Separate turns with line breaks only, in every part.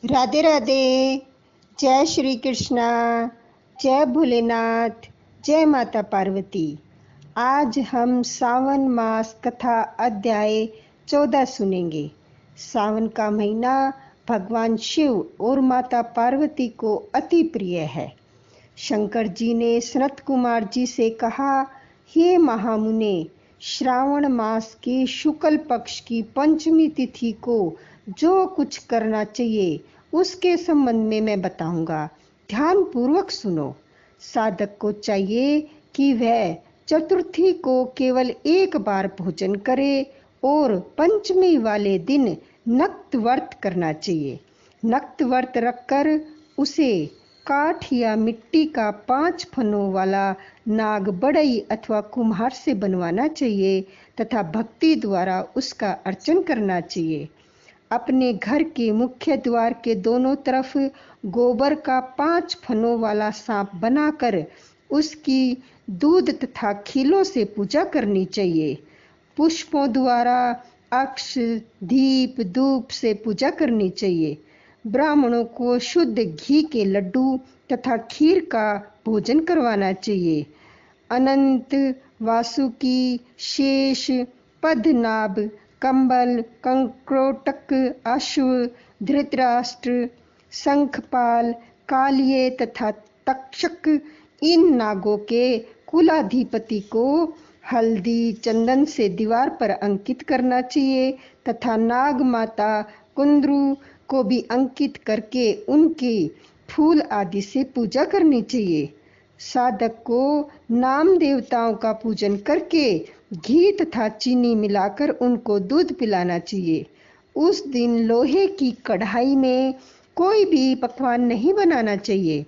राधे राधे। जय श्री कृष्णा। जय भोलेनाथ। जय माता पार्वती। आज हम सावन मास कथा अध्याय 14 सुनेंगे। सावन का महीना भगवान शिव और माता पार्वती को अति प्रिय है। शंकर जी ने सनत कुमार जी से कहा, हे महामुने, श्रावण मास के शुक्ल पक्ष की पंचमी तिथि को जो कुछ करना चाहिए उसके संबंध में मैं बताऊंगा। ध्यान पूर्वक सुनो। साधक को चाहिए कि वह चतुर्थी को केवल एक बार भोजन करे और पंचमी वाले दिन नक्त व्रत करना चाहिए। नक्त व्रत रखकर उसे काठ या मिट्टी का 5 फनों वाला नाग बढ़ई अथवा कुम्हार से बनवाना चाहिए तथा भक्ति द्वारा उसका अर्चन करना चाहिए। अपने घर के मुख्य द्वार के दोनों तरफ गोबर का 5 फनों वाला सांप बनाकर उसकी दूध तथा खीलों से पूजा करनी चाहिए। पुष्पों द्वारा अक्ष, दीप, धूप से पूजा करनी चाहिए। ब्राह्मणों को शुद्ध घी के लड्डू तथा खीर का भोजन करवाना चाहिए। अनंत, वासुकी, शेष, पद्मनाभ, कंबल, कंक्रोटक, अश्व, धृतराष्ट्र, शंखपाल, कालिये तथा तक्षक इन नागों के कुलाधिपति को हल्दी चंदन से दीवार पर अंकित करना चाहिए तथा नाग माता कुंद्रू को भी अंकित करके उनकी फूल आदि से पूजा करनी चाहिए। साधक को नाम देवताओं का पूजन करके घी तथा चीनी मिलाकर उनको दूध पिलाना चाहिए। उस दिन लोहे की कढ़ाई में कोई भी पकवान नहीं बनाना चाहिए।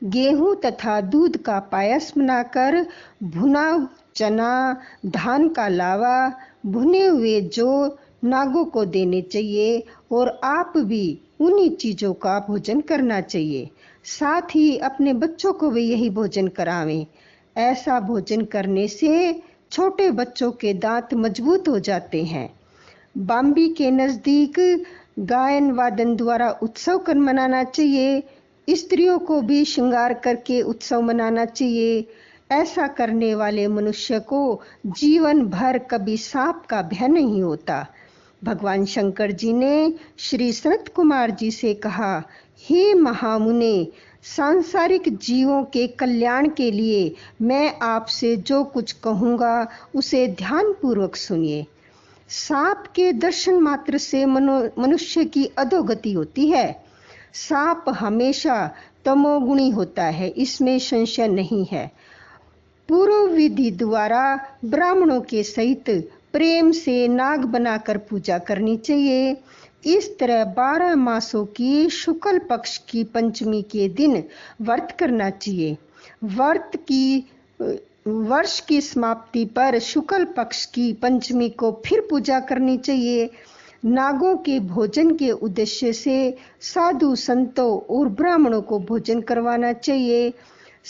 गेहूं तथा दूध का पायस बनाकर भुना चना, धान का लावा, भुने हुए जौ नागों को देने चाहिए और आप भी उन्हीं चीजों का भोजन करना चाहिए। साथ ही अपने बच्चों को भी यही भोजन करावें। ऐसा भोजन करने से छोटे बच्चों के दांत मजबूत हो जाते हैं। बाम्बी के नजदीक गायन वादन द्वारा उत्सव कर मनाना चाहिए। स्त्रियों को भी श्रृंगार करके उत्सव मनाना चाहिए। ऐसा करने वाले मनुष्य को जीवन भर कभी सांप का भय नहीं होता। भगवान शंकर जी ने श्री सनत कुमार जी से कहा, हे महामुने, सांसारिक जीवों के कल्याण के लिए मैं आपसे जो कुछ कहूँगा उसे ध्यान पूर्वक सुनिए। सांप के दर्शन मात्र से मनुष्य की अधोगति होती है। सांप हमेशा तमोगुणी होता है, इसमें संशय नहीं है। पूर्व विधि द्वारा ब्राह्मणों के सहित प्रेम से नाग बनाकर पूजा करनी चाहिए। इस तरह 12 मासों की शुक्ल पक्ष की पंचमी के दिन व्रत करना चाहिए। व्रत की वर्ष की समाप्ति पर शुक्ल पक्ष की पंचमी को फिर पूजा करनी चाहिए। नागों के भोजन के उद्देश्य से साधु संतों और ब्राह्मणों को भोजन करवाना चाहिए।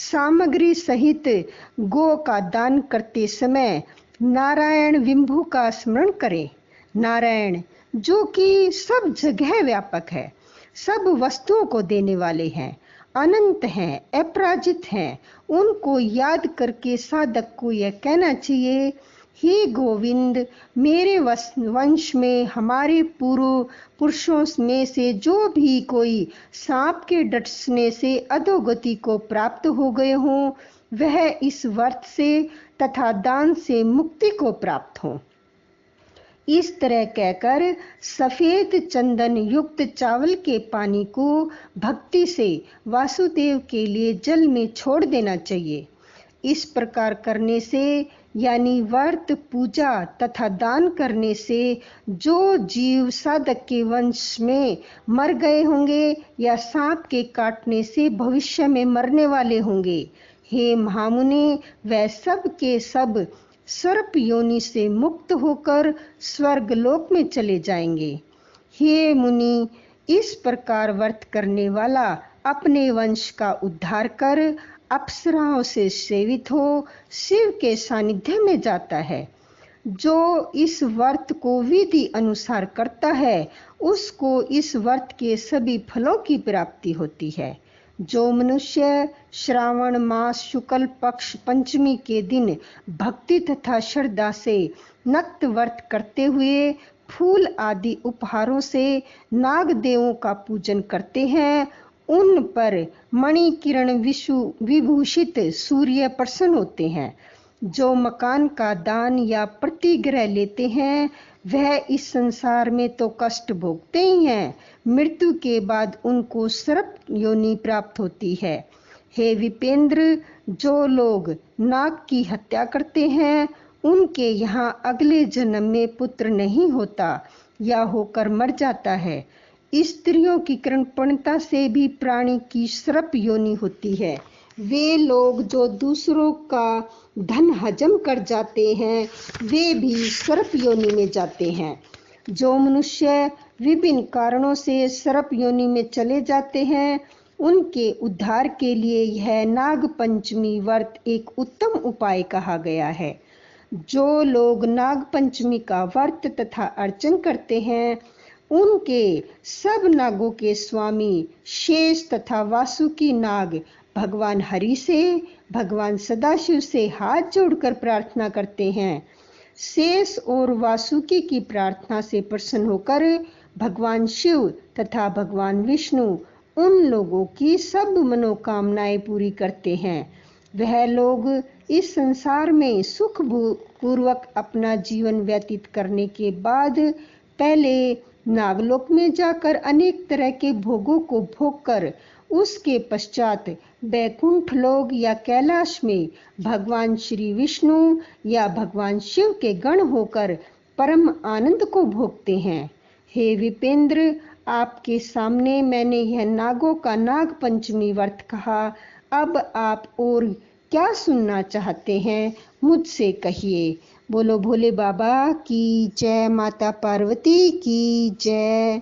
सामग्री सहित गो का दान करते समय नारायण विंभु का स्मरण करें। नारायण जो कि सब जगह व्यापक है, सब वस्तुओं को देने वाले हैं, अनंत हैं, अपराजित हैं, उनको याद करके साधक को यह कहना चाहिए, हे गोविंद, मेरे वंश में हमारे पूर्व पुरुषों में से जो भी कोई सांप के डसने से अधोगति को प्राप्त हो गए हों, वह इस व्रत से तथा दान से मुक्ति को प्राप्त हो। इस तरह कहकर सफेद चंदन युक्त चावल के पानी को भक्ति से वासुदेव के लिए जल में छोड़ देना चाहिए। इस प्रकार करने से यानी व्रत, पूजा तथा दान करने से जो जीव साधक के वंश में मर गए होंगे या सांप के काटने से भविष्य में मरने वाले होंगे, हे महामुने, वह सब के सब सर्प योनि से मुक्त होकर स्वर्ग लोक में चले जाएंगे। हे मुनि, इस प्रकार व्रत करने वाला अपने वंश का उद्धार कर अप्सराओं से सेवित हो शिव के सानिध्य में जाता है। जो इस व्रत को विधि अनुसार करता है उसको इस व्रत के सभी फलों की प्राप्ति होती है। जो मनुष्य श्रावण मास शुक्ल पक्ष पंचमी के दिन भक्ति तथा श्रद्धा से नक्त व्रत करते हुए फूल आदि उपहारों से नाग देवों का पूजन करते हैं, उन पर मणि किरण विभूषित सूर्य प्रसन्न होते हैं। जो मकान का दान या प्रतिग्रह लेते हैं वह इस संसार में तो कष्ट भोगते ही हैं, मृत्यु के बाद उनको सर्प योनि प्राप्त होती है। हे विपेंद्र, जो लोग नाग की हत्या करते हैं उनके यहाँ अगले जन्म में पुत्र नहीं होता या होकर मर जाता है। स्त्रियों की कृपणता से भी प्राणी की सर्प योनि होती है। वे लोग जो दूसरों का धन हजम कर जाते हैं वे भी सर्प योनि में जाते हैं। जो मनुष्य विभिन्न कारणों से सर्प योनि में चले जाते हैं उनके उद्धार के लिए यह नाग पंचमी व्रत एक उत्तम उपाय कहा गया है। जो लोग नाग पंचमी का व्रत तथा अर्चन करते हैं उनके सब नागों के स्वामी शेष तथा वासुकी नाग भगवान हरि से, भगवान सदाशिव से हाथ जोड़कर प्रार्थना करते हैं। शेष और वासुकी की प्रार्थना से प्रसन्न होकर भगवान शिव तथा भगवान विष्णु उन लोगों की सब मनोकामनाएं पूरी करते हैं। वह लोग इस संसार में सुख पूर्वक अपना जीवन व्यतीत करने के बाद पहले नागलोक में जाकर अनेक तरह के भोगों को भोगकर उसके पश्चात बैकुंठ लोक या कैलाश में भगवान श्री विष्णु या भगवान शिव के गण होकर परम आनंद को भोगते हैं। हे विपेंद्र, आपके सामने मैंने यह नागों का नाग पंचमी व्रत कहा। अब आप और क्या सुनना चाहते हैं मुझसे कहिए। बोलो भोले बाबा की जय, माता पार्वती की जय।